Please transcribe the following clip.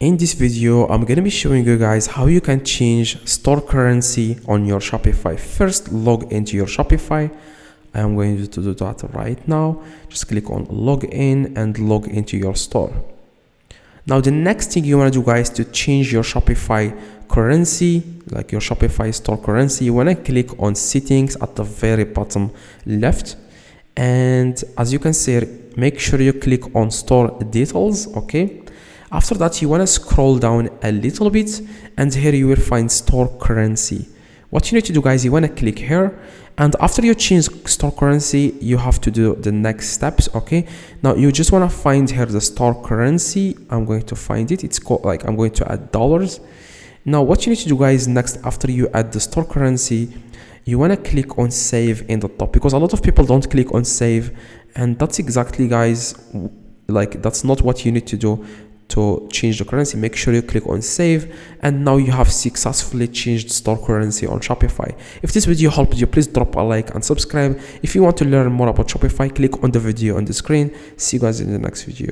In this video, I'm going to be showing you guys how you can change store currency on your Shopify. First, log into your Shopify. I'm going to do that right now. Just click on login and log into your store. Now, the next thing you want to do, guys, to change your Shopify currency, like your Shopify store currency, you want to click on settings at the very bottom left. And as you can see, make sure you click on store details, okay? After that, you want to scroll down a little bit, and here you will find store currency. What you need to do, guys, you want to click here, and after you change store currency, you have to do the next steps, okay? Now you just want to find here the store currency. I'm going to find it. It's called, like, I'm going to add dollars. Now what you need to do, guys, next, after you add the store currency, you want to click on save in the top, because a lot of people don't click on save, and that's exactly, guys, like, that's not what you need to do to change the currency. Make sure you click on save, and now you have successfully changed store currency on Shopify. If this video helped you, please drop a like and subscribe. If you want to learn more about Shopify, click on the video on the screen. See you guys in the next video.